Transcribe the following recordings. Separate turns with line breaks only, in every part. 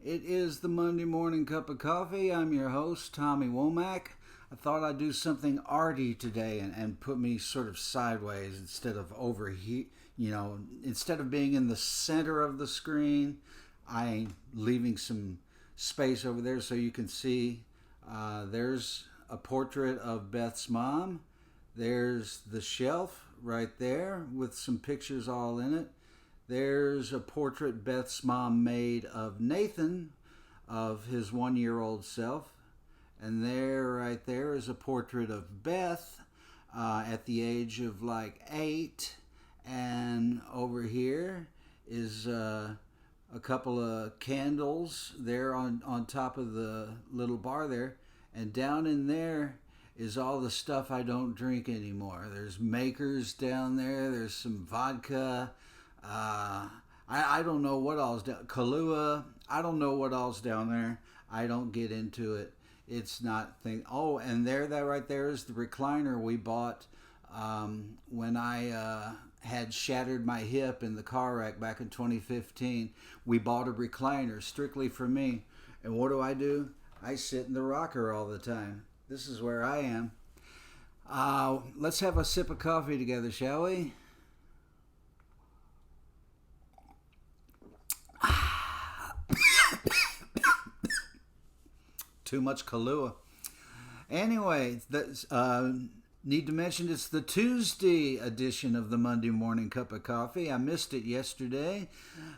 It is the Monday morning cup of coffee. I'm your host, Tommy Womack. I thought I'd do something arty today and put me sort of sideways instead of over here. Instead of being in the center of the screen, I'm leaving some space over there so you can see. There's a portrait of Beth's mom. There's the shelf right there with some pictures all in it. There's a portrait Beth's mom made of Nathan, of his 1-year-old self. And right there is a portrait of Beth at the age of like 8. And over here is a couple of candles there on top of the little bar there. And down in there is all the stuff I don't drink anymore. There's Makers down there. There's some vodka. I don't know what all's down. Kahlua. I don't know what all's down there. I don't get into it. It's not thing. Oh, and that right there is the recliner we bought when I had shattered my hip in the car wreck back in 2015. We bought a recliner strictly for me. And what do? I sit in the rocker all the time. This is where I am. Let's have a sip of coffee together, shall we? Too much Kahlua. Anyway, need to mention it's the Tuesday edition of the Monday Morning Cup of Coffee. I missed it yesterday.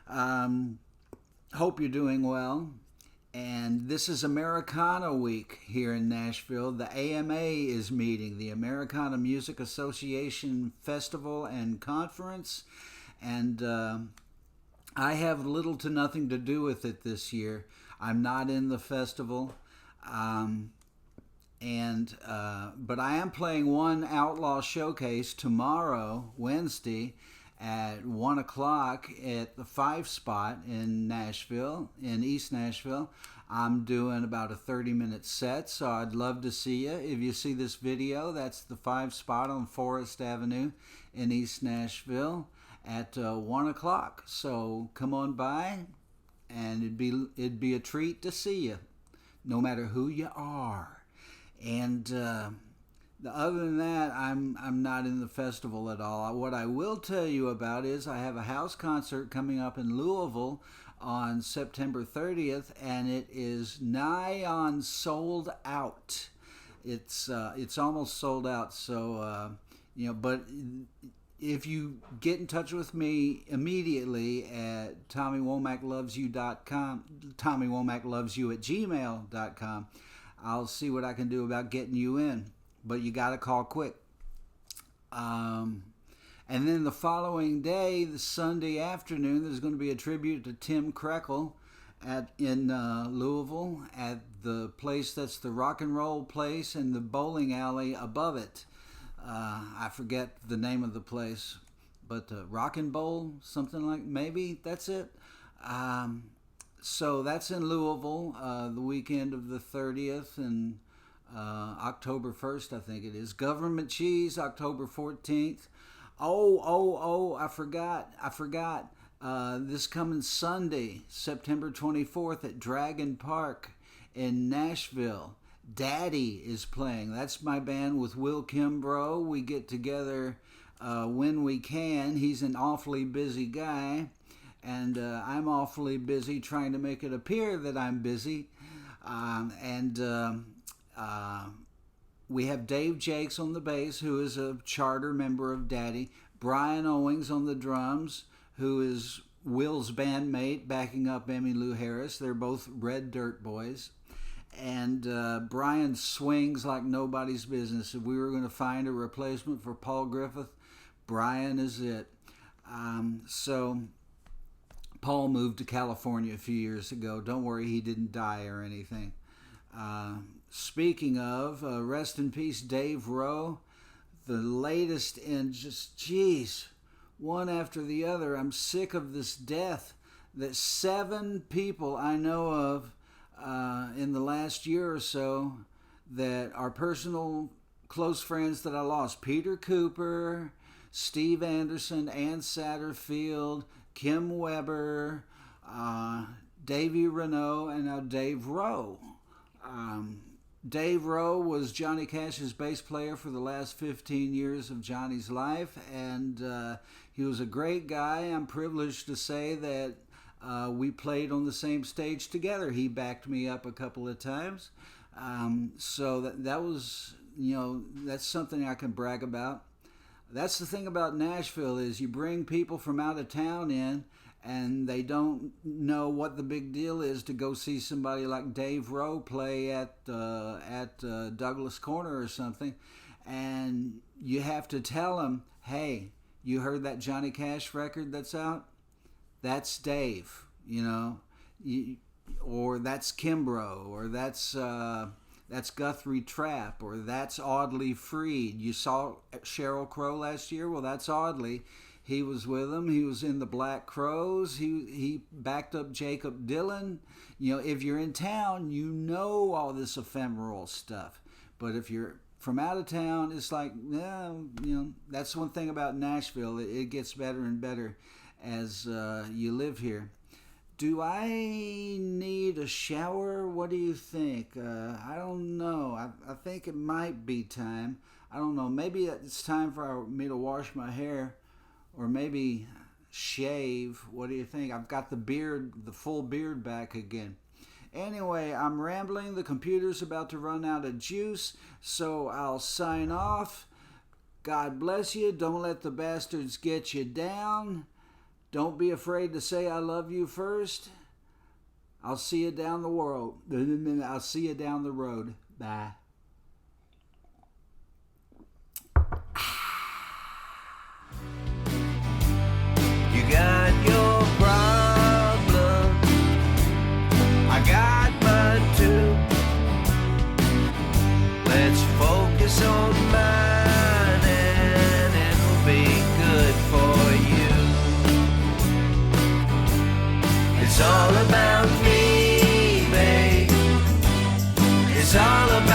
Hope you're doing well. And this is Americana Week here in Nashville. The AMA is meeting, the Americana Music Association Festival and Conference. And I have little to nothing to do with it this year. I'm not in the festival. But I am playing one outlaw showcase tomorrow, Wednesday, at 1 o'clock at the 5 spot in Nashville, in East Nashville. I'm doing about a 30-minute set, so I'd love to see you. If you see this video, that's the 5 spot on Forest Avenue in East Nashville at 1 o'clock. So come on by, and it'd be a treat to see you, no matter who you are. And other than that, I'm not in the festival at all. What I will tell you about is I have a house concert coming up in Louisville on September 30th, and it is nigh on sold out. It's almost sold out. So but if you get in touch with me immediately at TommyWomackLovesYou.com, TommyWomackLovesYou@gmail.com, I'll see what I can do about getting you in. But you got to call quick. And then the following day, the Sunday afternoon, there's going to be a tribute to Tim Krekel in Louisville at the place that's the rock and roll place and the bowling alley above it. I forget the name of the place, but Rock and Bowl, something like, maybe that's it. So that's in Louisville, the weekend of the 30th and October 1st, I think it is. Government Cheese, October 14th. I forgot. This coming Sunday, September 24th at Dragon Park in Nashville, Daddy is playing. That's my band with Will Kimbrough. We get together when we can. He's an awfully busy guy, and I'm awfully busy trying to make it appear that I'm busy. We have Dave Jakes on the bass, who is a charter member of Daddy. Brian Owings on the drums, who is Will's bandmate, backing up Emmylou Harris. They're both Red Dirt Boys. And Brian swings like nobody's business. If we were going to find a replacement for Paul Griffith, Brian is it. So Paul moved to California a few years ago. Don't worry, he didn't die or anything. Speaking of, rest in peace, Dave Rowe. The latest in just, one after the other. I'm sick of this death. That 7 people I know of in the last year or so that are personal close friends that I lost. Peter Cooper, Steve Anderson, Ann Satterfield, Kim Weber, Davey Renault and now Dave Rowe. Dave Rowe was Johnny Cash's bass player for the last 15 years of Johnny's life, and he was a great guy. I'm privileged to say that we played on the same stage together. He backed me up a couple of times. So that was, that's something I can brag about. That's the thing about Nashville is you bring people from out of town in, and they don't know what the big deal is to go see somebody like Dave Rowe play at Douglas Corner or something, and you have to tell them, hey, you heard that Johnny Cash record that's out? That's Dave, or that's Kimbrough, or that's Guthrie Trapp, or that's Audley Freed. You saw Sheryl Crow last year? Well, that's Audley. He was with them. He was in the Black Crowes. He backed up Jacob Dylan. If you're in town, you know all this ephemeral stuff. But if you're from out of town, it's like, that's one thing about Nashville. It gets better and better as you live here. Do I need a shower? What do you think? I don't know. I think it might be time. I don't know. Maybe it's time for me to wash my hair. Or maybe shave. What do you think? I've got the full beard back again. Anyway, I'm rambling. The computer's about to run out of juice, so I'll sign off. God bless you. Don't let the bastards get you down. Don't be afraid to say I love you first. I'll see you down the world. I'll see you down the road. Bye.
Got your problem, I got mine too. Let's focus on mine and it'll be good for you. It's all about me, babe. It's all about